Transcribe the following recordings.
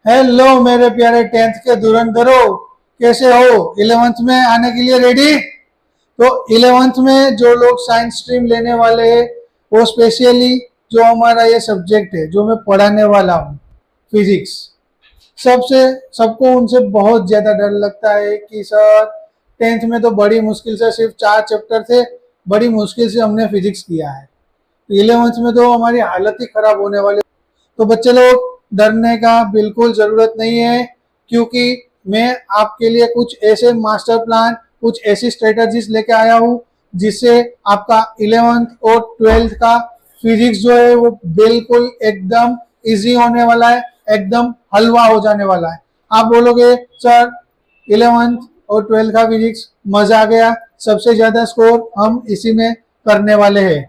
Hello मेरे प्यारे tenth के धुरंधरो, कैसे हो? इलेवेंथ में आने के लिए रेडी? तो इलेवेंथ में जो लोग साइंस स्ट्रीम लेने वाले हैं, वो स्पेशली जो हमारा ये सब्जेक्ट है जो मैं पढ़ाने वाला हूँ, फिजिक्स, सबसे सबको उनसे बहुत ज्यादा डर लगता है कि सर टेंथ में तो बड़ी मुश्किल से सिर्फ 4 चैप्टर थे, बड़ी मुश्किल से हमने फिजिक्स किया है, इलेवेंथ में तो हमारी हालत ही खराब होने वाली। तो बच्चे लोग, डरने का बिल्कुल जरूरत नहीं है, क्योंकि मैं आपके लिए कुछ ऐसे मास्टर प्लान, कुछ ऐसी स्ट्रेटजीज लेके आया हूँ जिससे आपका इलेवेंथ और ट्वेल्थ का फिजिक्स जो है वो बिल्कुल एकदम इजी होने वाला है, एकदम हलवा हो जाने वाला है। आप बोलोगे सर इलेवेंथ और ट्वेल्थ का फिजिक्स मजा आ गया, सबसे ज्यादा स्कोर हम इसी में करने वाले हैं।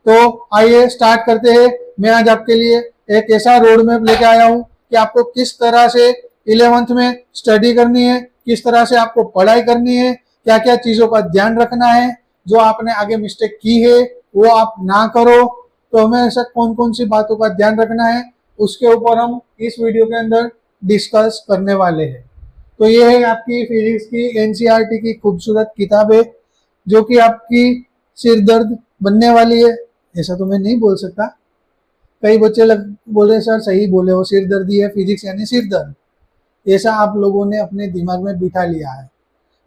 तो आइए स्टार्ट करते हैं। मैं आज आपके लिए एक ऐसा रोड मैप लेके आया हूँ कि आपको किस तरह से इलेवेंथ में स्टडी करनी है, किस तरह से आपको पढ़ाई करनी है, क्या क्या चीजों का ध्यान रखना है, जो आपने आगे मिस्टेक की है वो आप ना करो। तो हमें ऐसा कौन कौन सी बातों का ध्यान रखना है, उसके ऊपर हम इस वीडियो के अंदर डिस्कस करने वाले हैं। तो ये है आपकी फिजिक्स की एनसीईआरटी की खूबसूरत किताब है, जो कि आपकी सिरदर्द बनने वाली है। ऐसा तो मैं नहीं बोल सकता, कई बच्चे बोल रहे सर सही बोले हो, सिर दर्दी है फिजिक्स यानी सिर दर्द, ऐसा आप लोगों ने अपने दिमाग में बिठा लिया है।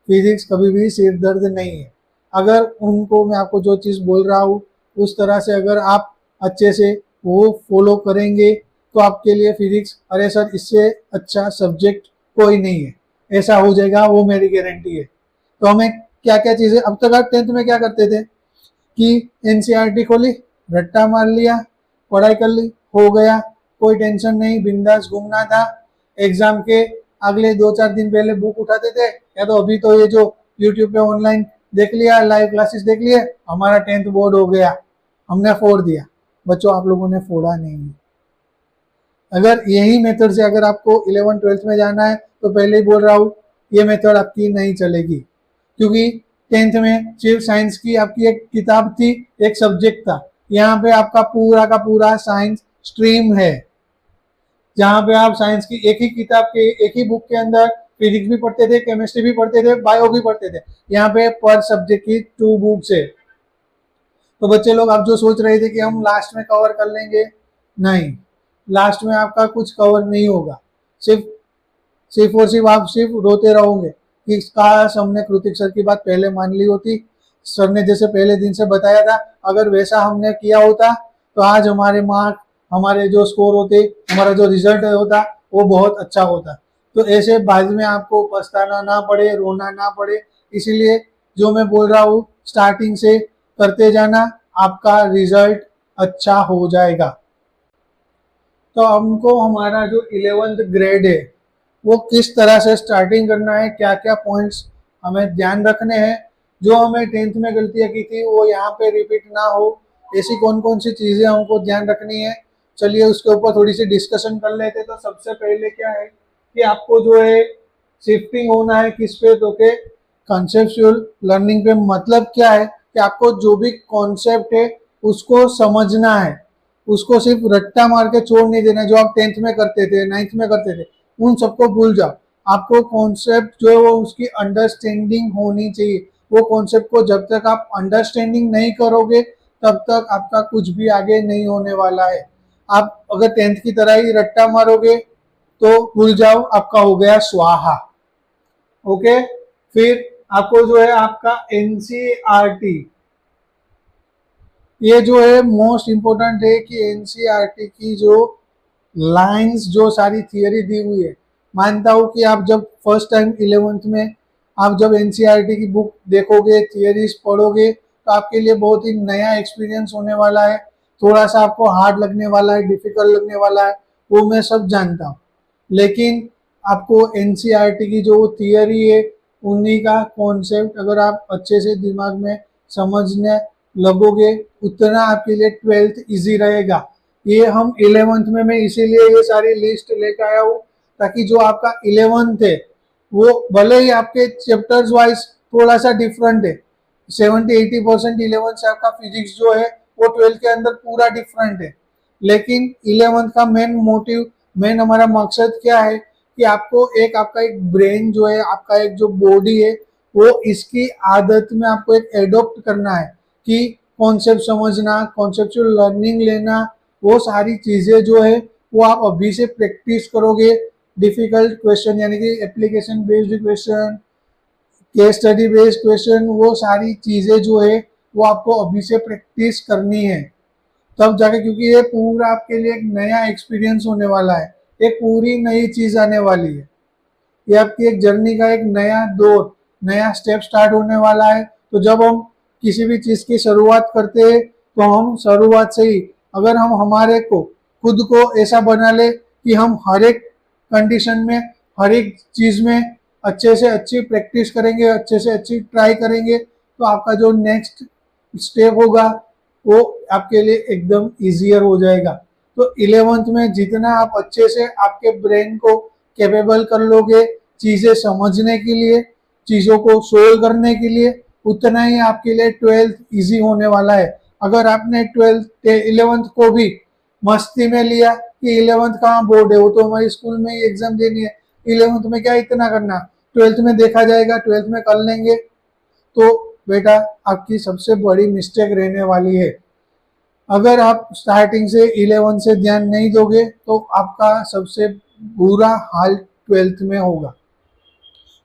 फिजिक्स कभी भी सिर दर्द नहीं है। अगर उनको मैं आपको जो चीज़ बोल रहा हूँ उस तरह से अगर आप अच्छे से वो फॉलो करेंगे तो आपके लिए फिजिक्स, अरे सर इससे अच्छा सब्जेक्ट कोई नहीं है, ऐसा हो जाएगा, वो मेरी गारंटी है। तो हमें क्या क्या चीज़ें, अब तक आप टेंथ में क्या करते थे कि एनसीईआरटी खोली, रट्टा मार लिया, पढ़ाई कर ली, हो गया, कोई टेंशन नहीं, बिंदास घूमना था। एग्जाम के अगले 2-4 दिन पहले बुक उठाते थे, या तो अभी तो ये जो यूट्यूब पे ऑनलाइन देख लिया, लाइव क्लासेस देख लिए, हमारा टेंथ बोर्ड हो गया, हमने फोड़ दिया। बच्चों आप लोगों ने फोड़ा नहीं है। अगर यही मेथड से अगर आपको 11th-12th में जाना है तो पहले ही बोल रहा हूँ ये मेथड आपकी नहीं चलेगी, क्योंकि टेंथ में सिर्फ साइंस की आपकी एक किताब थी, एक सब्जेक्ट था। यहाँ पे आपका पूरा का पूरा साइंस स्ट्रीम है, जहाँ पे आप साइंस की एक ही किताब के, एक ही बुक के अंदर फिजिक्स भी पढ़ते थे, केमिस्ट्री भी पढ़ते थे, बायो भी पढ़ते थे। यहाँ पे पर सब्जेक्ट की 2 बुक्स है। तो बच्चे लोग आप जो सोच रहे थे कि हम लास्ट में कवर कर लेंगे, नहीं, लास्ट में आपका कुछ कवर नहीं होगा। सिर्फ सिर्फ और सिर्फ आप सिर्फ रोते रहोगे कि काश हमने कृतिक सर की बात पहले मान ली होती, सर ने जैसे पहले दिन से बताया था, अगर वैसा हमने किया होता तो आज हमारे मार्क, हमारे जो स्कोर होते, हमारा जो रिजल्ट होता वो बहुत अच्छा होता। तो ऐसे बाद में आपको पछताना ना पड़े, रोना ना पड़े, इसीलिए जो मैं बोल रहा हूँ स्टार्टिंग से करते जाना, आपका रिजल्ट अच्छा हो जाएगा। तो हमको हमारा जो 11th ग्रेड है वो किस तरह से स्टार्टिंग करना है, क्या क्या पॉइंट्स हमें ध्यान रखने हैं, जो हमें टेंथ में गलतियां की थी वो यहाँ पे रिपीट ना हो, ऐसी कौन कौन सी चीजें हमको ध्यान रखनी है, चलिए उसके ऊपर थोड़ी सी डिस्कशन कर लेते। तो सबसे पहले क्या है कि आपको जो है शिफ्टिंग होना है किस पे, तो के कंसेप्चुअल लर्निंग पे। मतलब क्या है कि आपको जो भी कॉन्सेप्ट है उसको समझना है, उसको सिर्फ रट्टा मार के छोड़ नहीं देना। जो आप टेंथ में करते थे, 9th में करते थे, उन सबको भूल जाओ। आपको कॉन्सेप्ट जो है वो उसकी अंडरस्टैंडिंग होनी चाहिए। वो कॉन्सेप्ट को जब तक आप अंडरस्टैंडिंग नहीं करोगे तब तक आपका कुछ भी आगे नहीं होने वाला है। आप अगर टेंथ की तरह ही रट्टा मारोगे तो भूल जाओ, आपका हो गया स्वाहा। ओके, फिर आपको जो है आपका एनसीईआरटी, ये जो है मोस्ट इंपॉर्टेंट है कि एनसीईआरटी की जो लाइंस, जो सारी थियरी दी हुई है, मानता हूँ कि आप जब फर्स्ट टाइम 11th में आप जब एनसीईआरटी की बुक देखोगे, थियरीज पढ़ोगे, तो आपके लिए बहुत ही नया एक्सपीरियंस होने वाला है। थोड़ा सा आपको हार्ड लगने वाला है, डिफिकल्ट लगने वाला है, वो मैं सब जानता हूँ, लेकिन आपको एनसीईआरटी की जो थियरी है, उन्हीं का कॉन्सेप्ट अगर आप अच्छे से दिमाग में समझने लगोगे, उतना आपके लिए 12th इजी रहेगा। ये हम 11th में, मैं इसीलिए ये सारी लिस्ट लेकर आया हूँ, ताकि जो आपका 11th है वो भले ही आपके चैप्टर्स वाइज थोड़ा सा डिफरेंट है, 70-80% 11th से आपका फिजिक्स जो है वो 12th के अंदर पूरा डिफरेंट है, लेकिन 11th का मेन मोटिव मेन हमारा मकसद क्या है कि आपको एक आपका एक ब्रेन जो है, आपका एक जो बॉडी है, वो इसकी आदत में आपको एक एडॉप्ट करना है कि कॉन्सेप्ट समझना, कॉन्सेप्चुअल लर्निंग लेना, वो सारी चीजें जो है वो आप अभी से प्रैक्टिस करोगे। डिफिकल्ट क्वेश्चन यानी कि application based question, case study based question, वो सारी चीजें जो है वो आपको अभी से प्रैक्टिस करनी है, तब जाके, क्योंकि ये पूरा आपके लिए एक नया एक्सपीरियंस होने वाला है, एक पूरी नई चीज आने वाली है। ये आपकी एक जर्नी का एक नया दौर, नया स्टेप स्टार्ट होने वाला है। तो जब हम किसी भी चीज की शुरुआत करते हैं तो हम शुरुआत से ही अगर हम हमारे को खुद को ऐसा बना ले कि हम हर एक कंडीशन में, हर एक चीज में अच्छे से अच्छी प्रैक्टिस करेंगे, अच्छे से अच्छी ट्राई करेंगे, तो आपका जो नेक्स्ट स्टेप होगा वो आपके लिए एकदम इजियर हो जाएगा। तो 11th में जितना आप अच्छे से आपके ब्रेन को कैपेबल कर लोगे चीजें समझने के लिए, चीजों को सोल्व करने के लिए, उतना ही आपके लिए 12th इजी होने वाला है। अगर आपने 11th को भी मस्ती में लिया कि 11th कहाँ बोर्ड है, वो तो हमारी स्कूल में ही एग्जाम देनी है, 11th में क्या इतना करना, 12th में देखा जाएगा, 12th में कर लेंगे, तो बेटा आपकी सबसे बड़ी मिस्टेक रहने वाली है। अगर आप स्टार्टिंग से 11 से ध्यान नहीं दोगे तो आपका सबसे बुरा हाल 12th में होगा।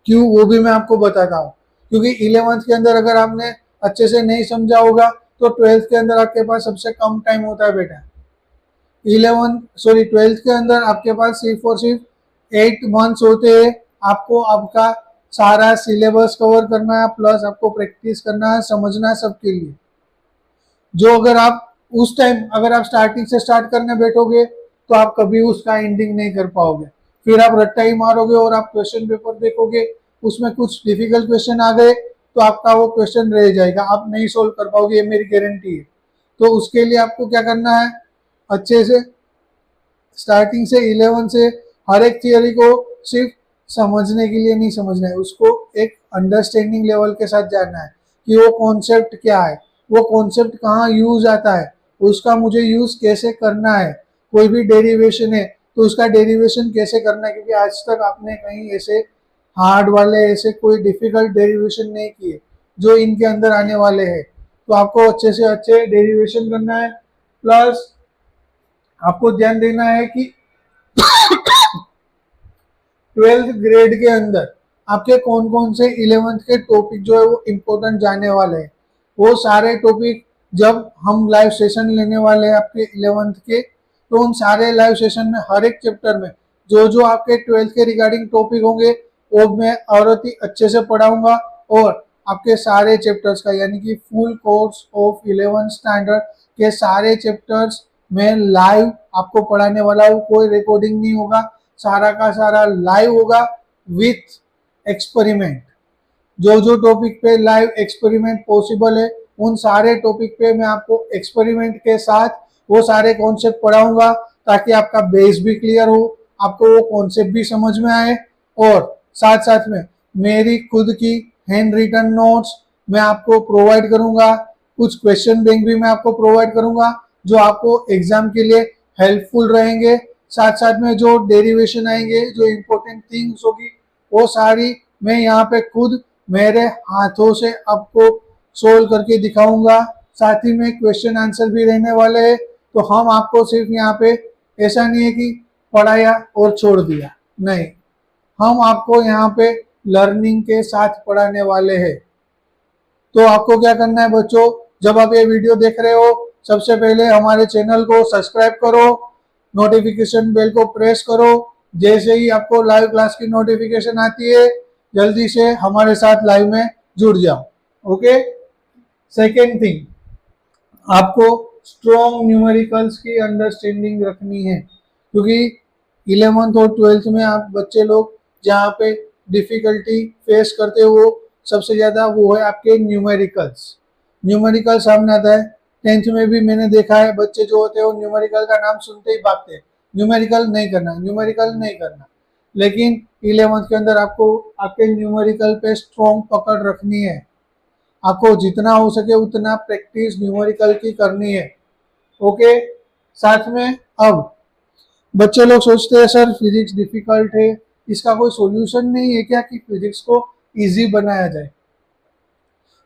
क्यों, वो भी मैं आपको बताता हूँ। क्योंकि 11th के अंदर अगर आपने अच्छे से नहीं समझा होगा तो 12th के अंदर आपके पास सबसे कम टाइम होता है बेटा। 12th के अंदर आपके पास सिर्फ और सिर्फ 8 मंथ्स होते हैं। आपको आपका सारा सिलेबस कवर करना है, प्लस आपको प्रैक्टिस करना है, समझना है सबके लिए। जो अगर आप उस टाइम अगर आप स्टार्टिंग से स्टार्ट करने बैठोगे तो आप कभी उसका एंडिंग नहीं कर पाओगे। फिर आप रट्टा ही मारोगे और आप क्वेश्चन पेपर देखोगे, उसमें कुछ डिफिकल्ट क्वेश्चन आ गए तो आपका वो क्वेश्चन रह जाएगा, आप नहीं सोल्व कर पाओगे, ये मेरी गारंटी है। तो उसके लिए आपको क्या करना है, अच्छे से स्टार्टिंग से 11 से हर एक थियरी को सिर्फ समझने के लिए नहीं समझना है, उसको एक अंडरस्टैंडिंग लेवल के साथ जानना है कि वो कॉन्सेप्ट क्या है, वो कॉन्सेप्ट कहाँ यूज आता है, उसका मुझे यूज कैसे करना है। कोई भी डेरिवेशन है तो उसका डेरिवेशन कैसे करना है, क्योंकि आज तक आपने कहीं ऐसे हार्ड वाले ऐसे कोई डिफिकल्ट डेरिवेशन नहीं किए जो इनके अंदर आने वाले हैं। तो आपको अच्छे से अच्छे डेरिवेशन करना है, प्लस आपको ध्यान देना है कि 12th ग्रेड के अंदर आपके कौन कौन से 11th के टॉपिक जो है वो इम्पोर्टेंट जाने वाले हैं। वो सारे टॉपिक जब हम लाइव सेशन लेने वाले हैं आपके 11th के, तो उन सारे लाइव सेशन में हर एक चैप्टर में जो जो आपके 12th के रिगार्डिंग टॉपिक होंगे वो मैं और ही अच्छे से पढ़ाऊंगा। और आपके सारे चैप्टर्स का यानी कि full course of 11th standard के सारे चैप्टर्स मैं लाइव आपको पढ़ाने वाला हूँ। कोई रिकॉर्डिंग नहीं होगा, सारा का सारा लाइव होगा विथ एक्सपेरिमेंट। जो जो टॉपिक पे लाइव एक्सपेरिमेंट पॉसिबल है उन सारे टॉपिक पे मैं आपको एक्सपेरिमेंट के साथ वो सारे कॉन्सेप्ट पढ़ाऊंगा, ताकि आपका बेस भी क्लियर हो, आपको वो कॉन्सेप्ट भी समझ में आए। और साथ साथ में मेरी खुद की हैंड रिटन नोट्स मैं आपको प्रोवाइड करूंगा, कुछ क्वेश्चन बैंक भी मैं आपको प्रोवाइड करूंगा जो आपको एग्जाम के लिए हेल्पफुल रहेंगे। साथ साथ में जो डेरिवेशन आएंगे, जो इम्पोर्टेंट थिंग्स होगी, वो सारी मैं यहाँ पे खुद मेरे हाथों से आपको सोल्व करके दिखाऊंगा। साथ ही में क्वेश्चन आंसर भी रहने वाले हैं। तो हम आपको सिर्फ यहाँ पे ऐसा नहीं है कि पढ़ाया और छोड़ दिया, नहीं, हम आपको यहाँ पे लर्निंग के साथ पढ़ाने वाले हैं। तो आपको क्या करना है बच्चों, जब आप ये वीडियो देख रहे हो सबसे पहले हमारे चैनल को सब्सक्राइब करो, नोटिफिकेशन बेल को प्रेस करो, जैसे ही आपको लाइव क्लास की नोटिफिकेशन आती है जल्दी से हमारे साथ लाइव में जुड़ जाओ। ओके। सेकेंड थिंग, आपको स्ट्रॉन्ग न्यूमेरिकल्स की अंडरस्टैंडिंग रखनी है, क्योंकि 11th और 12th में आप बच्चे लोग जहाँ पे डिफिकल्टी फेस करते हो सबसे ज्यादा वो है आपके न्यूमेरिकल्स। न्यूमेरिकल सामने आता है, 10th में भी मैंने देखा है बच्चे जो होते हैं वो न्यूमेरिकल का नाम सुनते ही भागते हैं, न्यूमेरिकल नहीं करना, न्यूमेरिकल नहीं करना। लेकिन 11th के अंदर आपको आपके न्यूमेरिकल पे स्ट्रॉन्ग पकड़ रखनी है, आपको जितना हो सके उतना प्रैक्टिस न्यूमेरिकल की करनी है। ओके। साथ में अब बच्चे लोग सोचते हैं सर फिजिक्स डिफिकल्ट है, इसका कोई सॉल्यूशन नहीं है क्या कि फिजिक्स को इजी बनाया जाए?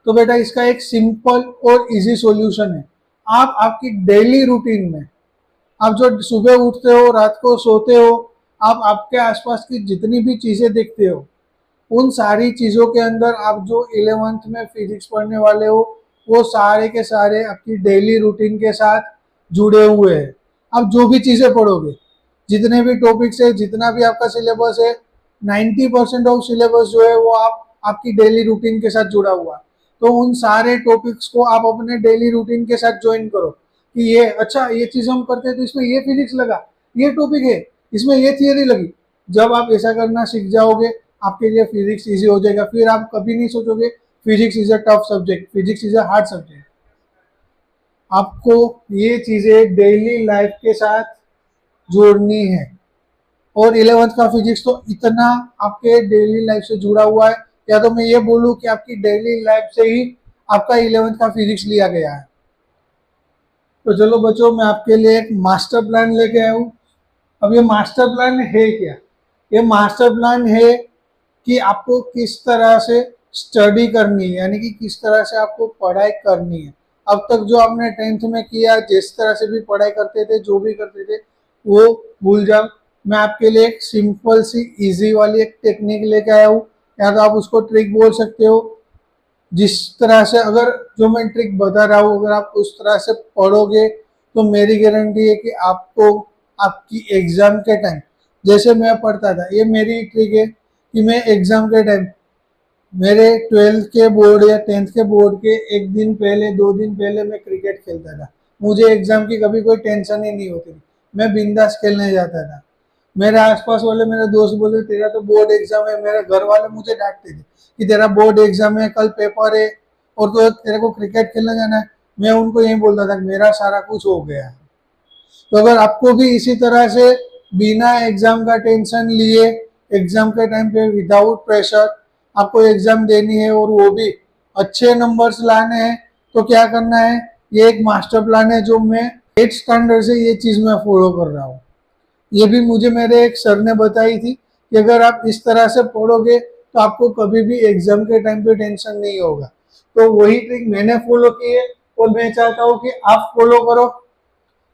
तो बेटा इसका एक सिंपल और इजी सॉल्यूशन है। आप आपकी डेली रूटीन में, आप जो सुबह उठते हो, रात को सोते हो, आप आपके आसपास की जितनी भी चीजें देखते हो, उन सारी चीजों के अंदर आप जो 11th में फिजिक्स पढ़ने वाले हो, वो सारे के सारे आपकी डेली रूटीन के साथ जुड़े हुए हैं। आप जो भी चीजें पढ़ोगे, जितने भी टॉपिक्स है, जितना भी आपका सिलेबस है, 90% ऑफ सिलेबस जो है वो आप आपकी डेली रूटीन के साथ जुड़ा हुआ है। तो उन सारे टॉपिक्स को आप अपने डेली रूटीन के साथ ज्वाइन करो कि ये अच्छा ये चीज हम करते हैं तो इसमें ये फिजिक्स लगा, ये टॉपिक है, इसमें ये थियरी लगी। जब आप ऐसा करना सीख जाओगे, आपके लिए फिजिक्स इजी हो जाएगा। फिर आप कभी नहीं सोचोगे physics is a tough subject, physics is a hard subject. आपको ये चीजें डेली लाइफ के साथ जोड़नी है। और 11th का फिजिक्स तो इतना आपके डेली लाइफ से जुड़ा हुआ है, या तो मैं ये बोलूँ कि आपकी डेली लाइफ से ही आपका 11th का फिजिक्स लिया गया है। तो चलो बच्चों, मैं आपके लिए एक मास्टर प्लान लेके आया हूँ। अब ये मास्टर प्लान है क्या? ये मास्टर प्लान है कि आपको किस तरह से स्टडी करनी है, यानी कि किस तरह से आपको पढ़ाई करनी है। अब तक जो आपने 10th में किया, जिस तरह से भी पढ़ाई करते थे, जो भी करते थे, वो भूल जाओ। मैं आपके लिए एक सिंपल सी इजी वाली एक टेक्निक लेके आया हूँ, या तो आप उसको ट्रिक बोल सकते हो। जिस तरह से, अगर जो मैं ट्रिक बता रहा हूँ, अगर आप उस तरह से पढ़ोगे तो मेरी गारंटी है कि आपको आपकी एग्जाम के टाइम, जैसे मैं पढ़ता था, ये मेरी ट्रिक है कि मैं एग्जाम के टाइम, मेरे 12th के बोर्ड या 10th के बोर्ड के एक दिन पहले, 2 दिन पहले मैं क्रिकेट खेलता था। मुझे एग्जाम की कभी कोई टेंशन ही नहीं होती थी, मैं बिंदास खेलने जाता था। मेरे आसपास वाले मेरे दोस्त बोले तेरा तो बोर्ड एग्जाम है, मेरे घर वाले मुझे डांटते थे कि तेरा बोर्ड एग्जाम है, कल पेपर है और तो तेरे को क्रिकेट खेलने जाना है। मैं उनको यही बोलता था कि मेरा सारा कुछ हो गया है। तो अगर आपको भी इसी तरह से बिना एग्जाम का टेंशन लिए, एग्जाम के टाइम पे विदाउट प्रेशर आपको एग्जाम देनी है और वो भी अच्छे नंबर्स लाने हैं, तो क्या करना है, ये एक मास्टर प्लान है जो मैं 8th स्टैंडर्ड से ये चीज मैं फॉलो कर रहा हूँ। ये भी मुझे मेरे एक सर ने बताई थी कि अगर आप इस तरह से पढ़ोगे तो आपको कभी भी एग्जाम के टाइम पे टेंशन नहीं होगा। तो वही ट्रिक मैंने फॉलो की है और मैं चाहता हूँ कि आप फॉलो करो।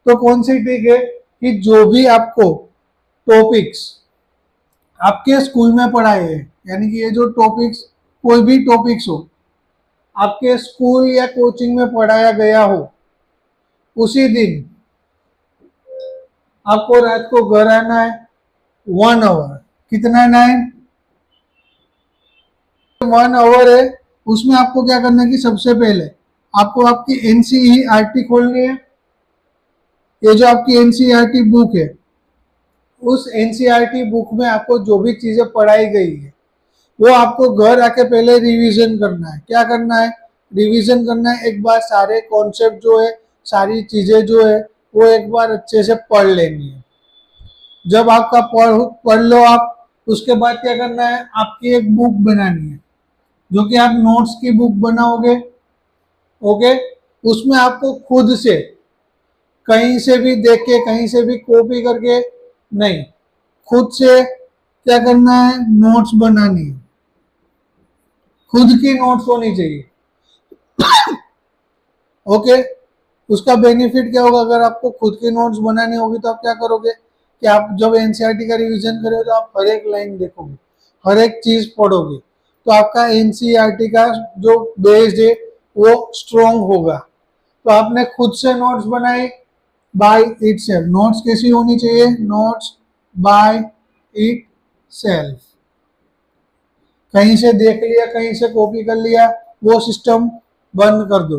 तो कौन सी ट्रिक है कि जो भी आपको टॉपिक्स आपके स्कूल में पढ़ाए हैं, यानी कि ये जो टॉपिक्स, कोई भी टॉपिक्स हो आपके स्कूल या कोचिंग में पढ़ाया गया हो, उसी दिन आपको रात को घर आना है 1 आवर। कितना टाइम? 1 आवर है। उसमें आपको क्या करना है कि सबसे पहले आपको आपकी एनसीईआरटी खोलनी है। ये जो आपकी एनसीईआरटी बुक है, उस एनसीईआरटी बुक में आपको जो भी चीजें पढ़ाई गई है वो आपको घर आके पहले रिवीजन करना है। क्या करना है? रिवीजन करना है। एक बार सारे कॉन्सेप्ट जो है, सारी चीजें जो है, वो एक बार अच्छे से पढ़ लेनी है। जब आपका पढ़ लो आप, उसके बाद क्या करना है, आपकी एक बुक बनानी है जो कि आप नोट्स की बुक बनाओगे। ओके, उसमें आपको खुद से कहीं से भी देख के, कहीं से भी कॉपी करके नहीं, खुद से क्या करना है, नोट्स बनानी है। खुद की नोट्स होनी चाहिए। ओके, उसका बेनिफिट क्या होगा? अगर आपको खुद की नोट्स बनानी होगी तो आप क्या करोगे कि आप जब एनसीईआरटी का रिवीजन करोगे तो आप हर एक लाइन देखोगे, हर एक चीज पढ़ोगे, तो आपका एनसीईआरटी का जो बेस्ड है वो स्ट्रॉन्ग होगा। तो आपने खुद से नोट्स बनाए बाय इट सेल्फ। नोट्स कैसी होनी चाहिए? Notes by itself. कहीं से देख लिया, कहीं से कॉपी कर लिया, वो सिस्टम बंद कर दो।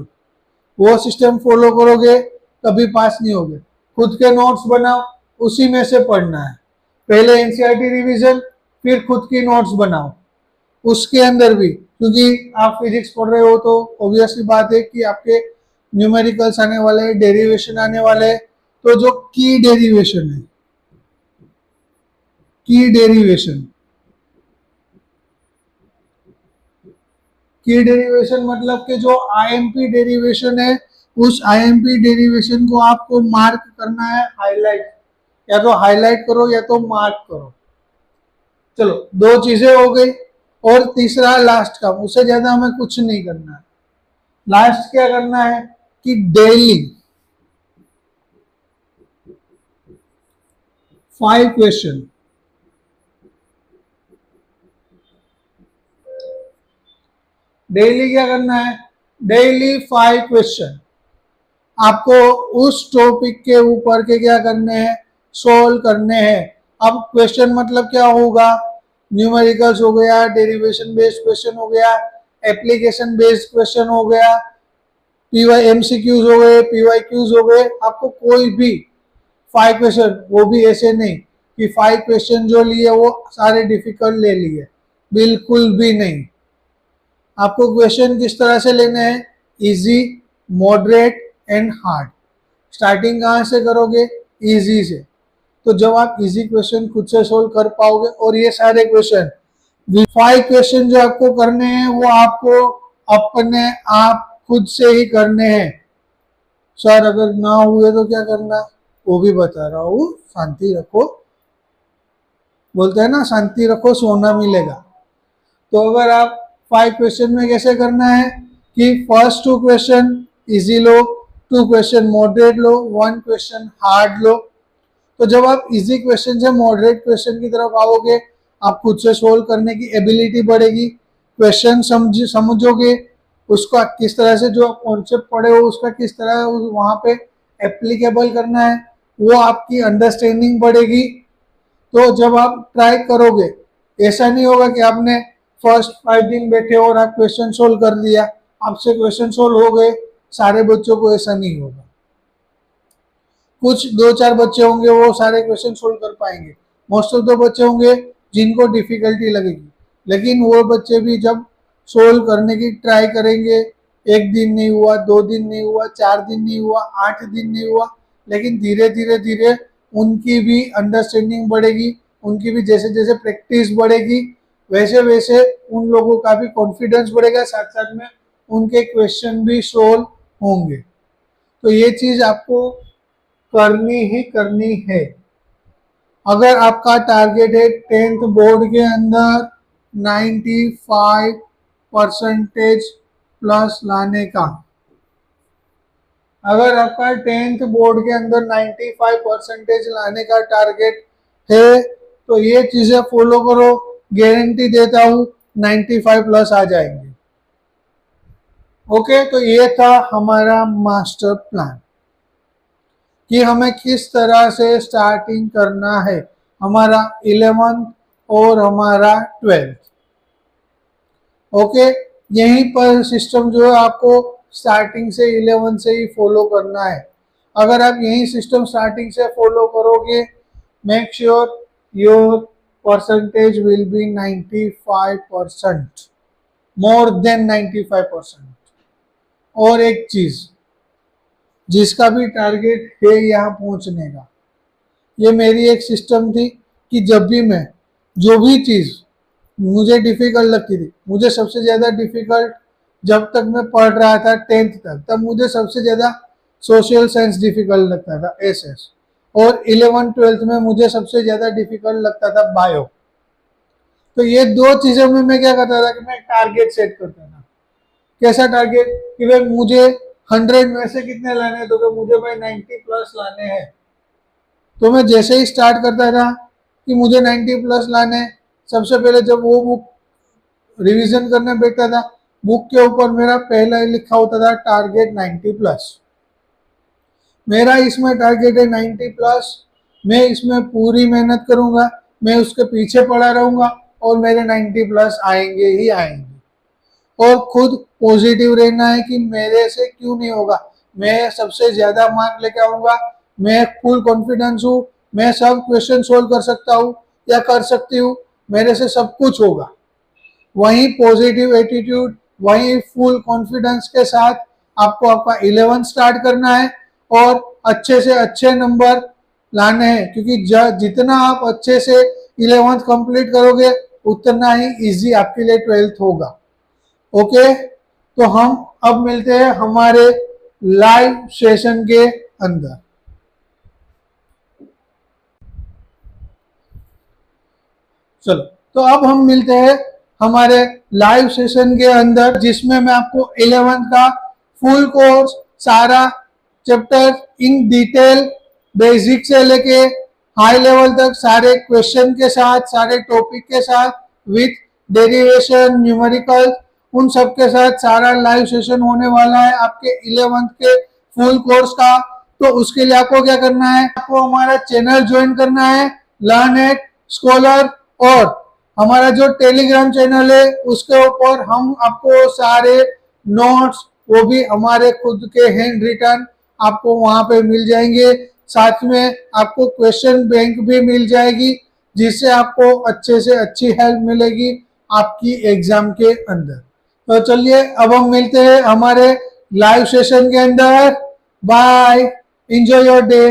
वो सिस्टम फॉलो करोगे कभी पास नहीं होगे। खुद के नोट्स बनाओ, उसी में से पढ़ना है। पहले एनसीईआरटी रिवीजन, फिर खुद की नोट्स बनाओ। उसके अंदर भी, क्योंकि आप फिजिक्स पढ़ रहे हो तो ऑब्वियसली बात है कि आपके न्यूमेरिकल्स आने वाले, डेरिवेशन आने वाले। तो जो की डेरिवेशन है, की डेरिवेशन, की डेरिवेशन मतलब कि जो आईएमपी डेरिवेशन है, उस आईएमपी डेरिवेशन को आपको मार्क करना है, हाईलाइट या तो हाईलाइट करो या तो मार्क करो। चलो, दो चीजें हो गई। और तीसरा लास्ट काम, उससे ज्यादा हमें कुछ नहीं करना है। लास्ट क्या करना है कि डेली 5 क्वेश्चन, डेली क्या करना है, डेली 5 क्वेश्चन आपको उस टॉपिक के ऊपर के क्या करने हैं, सोल्व करने हैं। अब क्वेश्चन मतलब क्या होगा, न्यूमेरिकल्स हो गया, डेरिवेशन बेस्ड क्वेश्चन हो गया, एप्लीकेशन बेस्ड क्वेश्चन हो गया, पीवाई एमसीक्यूज हो गए, पीवाई क्यूज हो गए। आपको कोई भी 5 क्वेश्चन, वो भी ऐसे नहीं कि 5 क्वेश्चन जो लिए वो सारे डिफिकल्ट ले लिए, बिल्कुल भी नहीं। आपको क्वेश्चन किस तरह से लेने हैं, easy, moderate and hard. Starting कहाँ से करोगे, इजी से। तो जब आप इजी क्वेश्चन खुद से सोल्व कर पाओगे, और ये सारे क्वेश्चन 5 क्वेश्चन जो आपको करने हैं वो आपको अपने आप खुद से ही करने हैं। सर अगर ना हुए तो क्या करना, वो भी बता रहा हूँ। शांति रखो, बोलते हैं ना शांति रखो सोना मिलेगा। तो अगर आप 5 क्वेश्चन में कैसे करना है कि फर्स्ट 2 क्वेश्चन इजी लो, 2 क्वेश्चन मॉडरेट लो, 1 क्वेश्चन हार्ड लो। तो जब आप इजी क्वेश्चन से मॉडरेट क्वेश्चन की तरफ आओगे, आप खुद से सोल्व करने की एबिलिटी बढ़ेगी, क्वेश्चन समझोगे, उसका किस तरह से जो कॉन्सेप्ट पढ़े हो उसका किस तरह वहां पे एप्लीकेबल करना है, वो आपकी अंडरस्टैंडिंग बढ़ेगी। तो जब आप ट्राई करोगे, ऐसा नहीं होगा कि आपने फर्स्ट 5 दिन बैठे और आप क्वेश्चन सोल्व कर दिया, आपसे क्वेश्चन सोल्व हो गए। सारे बच्चों को ऐसा नहीं होगा। कुछ 2-4 बच्चे होंगे वो सारे क्वेश्चन सोल्व कर पाएंगे, मोस्ट ऑफ द बच्चे होंगे जिनको डिफिकल्टी लगेगी। लेकिन वो बच्चे भी जब सोल्व करने की ट्राई करेंगे, 1 दिन नहीं हुआ, 2 दिन नहीं हुआ, 4 दिन नहीं हुआ, 8 दिन नहीं हुआ, लेकिन धीरे धीरे धीरे उनकी भी अंडरस्टैंडिंग बढ़ेगी, उनकी भी जैसे जैसे प्रैक्टिस बढ़ेगी वैसे वैसे उन लोगों का भी कॉन्फिडेंस बढ़ेगा, साथ साथ में उनके क्वेश्चन भी सोल्व होंगे। तो ये चीज आपको करनी ही करनी है। अगर आपका टारगेट है 10th बोर्ड के अंदर 95% प्लस लाने का, अगर आपका 10th बोर्ड के अंदर 95% लाने का टारगेट है तो ये चीजें फॉलो करो, गारंटी देता हूं 95 प्लस आ जाएंगे। ओके, तो ये था हमारा मास्टर प्लान कि हमें किस तरह से स्टार्टिंग करना है, हमारा 11th और हमारा 12th। ओके, यहीं पर सिस्टम जो है आपको स्टार्टिंग से 11 से ही फॉलो करना है। अगर आप यही सिस्टम स्टार्टिंग से फॉलो करोगे, make sure your percentage will be 95%, more than 95%। और एक चीज, जिसका भी टारगेट है यहाँ पहुंचने का, ये मेरी एक सिस्टम थी कि जब भी मैं जो भी चीज मुझे डिफिकल्ट लगती थी, मुझे सबसे ज्यादा डिफिकल्ट जब तक मैं पढ़ रहा था 10th तक, तब मुझे सबसे ज्यादा सोशल साइंस डिफिकल्ट लगता था, एसएस। और 11th-12th में मुझे सबसे ज्यादा डिफिकल्ट लगता था बायो। तो ये दो चीजों में मैं क्या करता था कि मैं टारगेट सेट करता था। कैसा टारगेट कि भाई मुझे 100 में से कितने लाने हैं, तो कि मुझे भाई 90 प्लस लाने हैं। तो मैं जैसे ही स्टार्ट करता था कि मुझे 90 प्लस लाने, सबसे पहले जब वो बुक रिवीजन करने बैठता था, बुक के ऊपर मेरा पहला ही लिखा होता था टारगेट 90 प्लस। मेरा इसमें टारगेट है 90 प्लस, मैं इसमें पूरी मेहनत करूंगा, मैं उसके पीछे पड़ा रहूंगा और मेरे 90 प्लस आएंगे ही आएंगे। और खुद पॉजिटिव रहना है कि मेरे से क्यों नहीं होगा, मैं सबसे ज्यादा मार्क लेके आऊंगा, मैं फुल कॉन्फिडेंस हूँ, मैं सब क्वेश्चन सोल्व कर सकता हूँ या कर सकती हूँ, मेरे से सब कुछ होगा। वही पॉजिटिव एटीट्यूड, वही फुल कॉन्फिडेंस के साथ आपको आपका 11 स्टार्ट करना है और अच्छे से अच्छे नंबर लाने हैं, क्योंकि जितना आप अच्छे से 11th कंप्लीट करोगे उतना ही इजी आपके लिए 12th होगा। ओके, तो हम अब मिलते हैं हमारे लाइव सेशन के अंदर। चलो, तो अब हम मिलते हैं हमारे लाइव सेशन के अंदर, जिसमें मैं आपको 11th का फुल कोर्स सारा चैप्टर इन डिटेल, बेसिक से लेके हाई लेवल तक सारे क्वेश्चन के साथ, सारे टॉपिक के साथ, विथ डेरिवेशन, न्यूमेरिकल, उन सब के साथ सारा लाइव सेशन होने वाला है आपके 11th के फुल कोर्स का। तो उसके लिए आपको क्या करना है, आपको हमारा चैनल ज्वाइन करना है, लर्न एट स्कॉलर, और हमारा जो टेलीग्राम चैनल है उसके ऊपर हम आपको सारे नोट्स, वो भी हमारे खुद के हैंड रिटन, आपको वहां पे मिल जाएंगे। साथ में आपको क्वेश्चन बैंक भी मिल जाएगी, जिससे आपको अच्छे से अच्छी हेल्प मिलेगी आपकी एग्जाम के अंदर। तो चलिए अब हम मिलते हैं हमारे लाइव सेशन के अंदर। Bye, enjoy your day.